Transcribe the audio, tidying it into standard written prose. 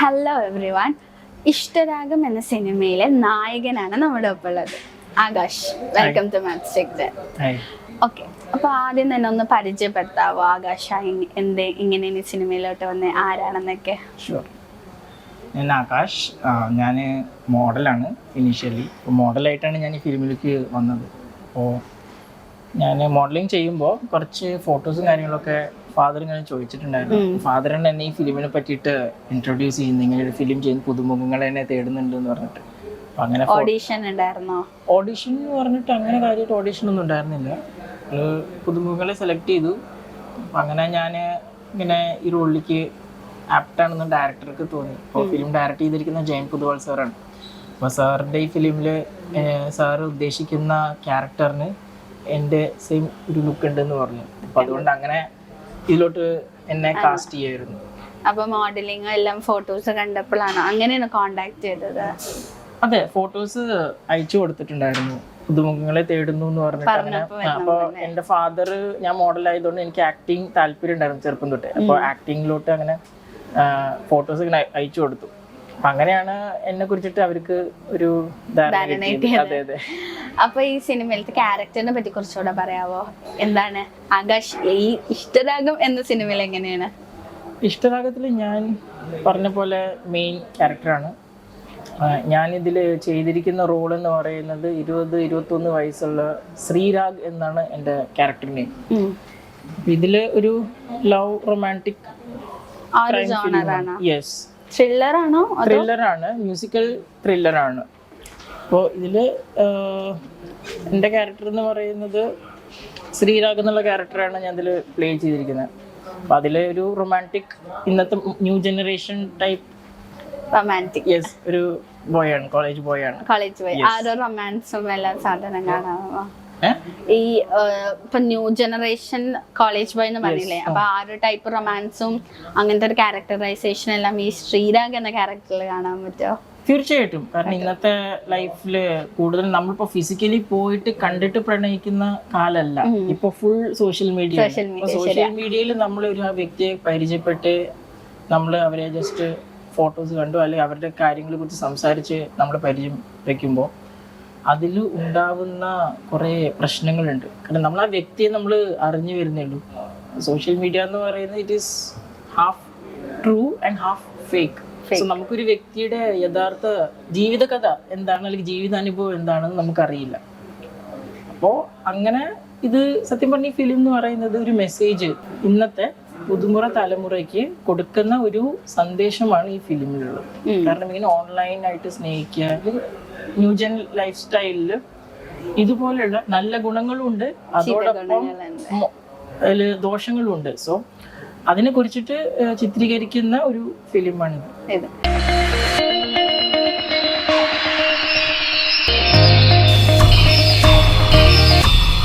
Hello every one. Ishtaragam എന്ന സിനിമയിലെ നായകനാണ് നമ്മുടെ ഒപ്പം ഉള്ളത് Akash. Welcome to maths. Okay, അപ്പോൾ ആദ്യം തന്നെ ഒന്ന് പരിചയപ്പെടുത്താവോ ആകാശ് എങ്ങനെയാണ് ഈ സിനിമയിലോട്ട് വന്ന് ആരാണെന്നൊക്കെ? ഷുവർ. ഞാൻ ആകാശ്. ഞാൻ മോഡലാണ് ഇനീഷ്യലി. മോഡലായിട്ടാണ് ഞാൻ ഈ ഫിലിമിലേക്ക് വന്നത്. അപ്പോൾ ഞാൻ മോഡലിംഗ് ചെയ്യുമ്പോൾ കുറച്ച് ഫോട്ടോസും കാര്യങ്ങളൊക്കെ ഫാദർ ഇങ്ങനെ ചോദിച്ചിട്ടുണ്ടായിരുന്നു. ഫാദറിന് എന്നെ ഈ ഫിലിമിനെ പറ്റിയിട്ട് ഇൻട്രൊഡ്യൂസ് ചെയ്യുന്നു, ഇങ്ങനെ ഒരു ഫിലിം ചെയ്യുന്ന പുതുമുഖങ്ങളെ എന്നെ തേടുന്നുണ്ട് എന്ന് പറഞ്ഞിട്ട്. അപ്പം അങ്ങനെ ഓഡീഷൻ ഉണ്ടായിരുന്നോ? ഓഡീഷൻ എന്ന് പറഞ്ഞിട്ട് അങ്ങനെ കാര്യമായിട്ട് ഓഡീഷൻ ഒന്നും ഉണ്ടായിരുന്നില്ല. പുതുമുഖങ്ങളെ സെലക്ട് ചെയ്തു. അപ്പം അങ്ങനെ ഞാൻ ഇങ്ങനെ ഈ റോളിലേക്ക് ആപ്റ്റാണെന്ന് ഡയറക്ടർക്ക് തോന്നി. അപ്പോൾ ഫിലിം ഡയറക്റ്റ് ചെയ്തിരിക്കുന്ന ജയൻ പുതുവാൾ സാറാണ്. അപ്പോൾ സാറിൻ്റെ ഈ ഫിലിമിൽ സാറ് ഉദ്ദേശിക്കുന്ന ക്യാരക്ടറിന് എൻ്റെ സെയിം ഒരു ലുക്ക് ഉണ്ടെന്ന് പറഞ്ഞു. അപ്പം അതുകൊണ്ട് അങ്ങനെ ഇതിലോട്ട് എന്നെ കാസ്റ്റ് ചെയ്യായിരുന്നു. അപ്പോൾ മോഡലിംഗ് എല്ലാം ഫോട്ടോസ് കണ്ടപ്പോഴാണ് അങ്ങനെയാണ് കോണ്ടാക്ട് ചെയ്തത്? അതെ, ഫോട്ടോസ് അയച്ചു കൊടുത്തിട്ടുണ്ടായിരുന്നു. പുതുമുഖങ്ങളെ തേടുന്നു എന്ന് പറഞ്ഞിട്ട് അങ്ങനെ. അപ്പോൾ എൻ്റെ ഫാദർ, ഞാൻ മോഡലായതുകൊണ്ട് എനിക്ക് ആക്ടിങ് താല്പര്യം ഉണ്ടായിരുന്നു ചെറുപ്പം തൊട്ടേ. അപ്പോൾ ആക്ടിങ്ങിലോട്ട് അങ്ങനെ ഫോട്ടോസ് ഇങ്ങനെ അയച്ചു കൊടുത്തു. അപ്പം അങ്ങനെയാണ് എന്നെ കുറിച്ചിട്ട് അവർക്ക് ഒരു ധാരണ. അതെ അതെ. അപ്പൊ ഈ സിനിമയിലത്തെ ക്യാരക്ടറിനെ പറ്റി കുറച്ചുകൂടെ പറയാവോ? എന്താണ് ആകാശ് ഈ ഇഷ്ടരാഗം എന്ന സിനിമയിൽ എങ്ങനെയാണ്? ഇഷ്ടരാഗത്തിൽ ഞാൻ പറഞ്ഞ പോലെ മെയിൻ ക്യാരക്ടറാണ്. ഞാനിതിൽ ചെയ്തിരിക്കുന്ന റോൾ എന്ന് പറയുന്നത് 20-21 വയസ്സുള്ള ശ്രീരാഗ് എന്നാണ് എൻ്റെ ക്യാരക്ടർ നെയിം. ഇതിൽ ഒരു ലവ് റൊമാൻറ്റിക് യെസ് ത്രില്ലറാണ്, മ്യൂസിക്കൽ ത്രില്ലറാണ്. അപ്പോൾ ഇതിൽ എൻ്റെ ക്യാരക്ടർ എന്ന് പറയുന്നത് ശ്രീരാഗ് എന്നുള്ള ക്യാരക്ടറാണ് ഞാൻ ഇതിൽ പ്ലേ ചെയ്തിരിക്കുന്നത്. അപ്പോൾ അതിൽ ഒരു റൊമാൻറ്റിക്, ഇന്നത്തെ ന്യൂ ജനറേഷൻ ടൈപ്പ് റൊമാൻറ്റിക് ഒരു ബോയാണ്, കോളേജ് ബോയാണ്. റൊമാൻസും എല്ലാം സാധനം കാണാമോ? ഈ ഇപ്പൊ ന്യൂ ജനറേഷൻ കോളേജ് ബോയ് എന്ന് പറഞ്ഞില്ലേ, അപ്പൊ ആ ഒരു ടൈപ്പ് റൊമാൻസും അങ്ങനത്തെ ഒരു ക്യാരക്ടറൈസേഷൻ എല്ലാം ഈ ശ്രീരാഗ് എന്ന ക്യാരക്ടറിൽ കാണാൻ പറ്റുമോ? തീർച്ചയായിട്ടും. കാരണം ഇന്നത്തെ ലൈഫില് കൂടുതൽ നമ്മളിപ്പോ ഫിസിക്കലി പോയിട്ട് കണ്ടിട്ട് പ്രണയിക്കുന്ന കാലല്ല. ഇപ്പൊ ഫുൾ സോഷ്യൽ മീഡിയയിൽ നമ്മൾ ഒരു വ്യക്തിയെ പരിചയപ്പെട്ട് നമ്മൾ അവരെ ജസ്റ്റ് ഫോട്ടോസ് കണ്ടു അല്ലെങ്കിൽ അവരുടെ കാര്യങ്ങളെ കുറിച്ച് സംസാരിച്ച് നമ്മൾ പരിചയം വയ്ക്കുമ്പോൾ അതിൽ ഉണ്ടാവുന്ന കുറേ പ്രശ്നങ്ങളുണ്ട്. കാരണം നമ്മൾ ആ വ്യക്തിയെ നമ്മൾ അറിഞ്ഞു വരുന്നേ ഉള്ളൂ. സോഷ്യൽ മീഡിയ എന്ന് പറയുന്നത് it is half true and half fake. So നമുക്കൊരു വ്യക്തിയുടെ യഥാർത്ഥ ജീവിതകഥ എന്താണ് അല്ലെങ്കിൽ ജീവിതാനുഭവം എന്താണെന്ന് നമുക്കറിയില്ല. അപ്പോൾ അങ്ങനെ ഇത് സത്യം പറഞ്ഞ ഈ ഫിലിം എന്ന് പറയുന്നത് ഒരു മെസ്സേജ് ഇന്നത്തെ പുതുമുറ തലമുറയ്ക്ക് കൊടുക്കുന്ന ഒരു സന്ദേശമാണ് ഈ ഫിലിമിലുള്ളത്. കാരണം ഇങ്ങനെ ഓൺലൈനായിട്ട് സ്നേഹിക്കുക, ന്യൂജൻ ലൈഫ് സ്റ്റൈലില് ഇതുപോലെയുള്ള നല്ല ഗുണങ്ങളും ഉണ്ട്, അതോടൊപ്പം അതിൽ ദോഷങ്ങളും ഉണ്ട്. സോ അതിനെ കുറിച്ചിട്ട് ചിത്രീകരിക്കുന്ന ഒരു ഫിലിമാണിത്.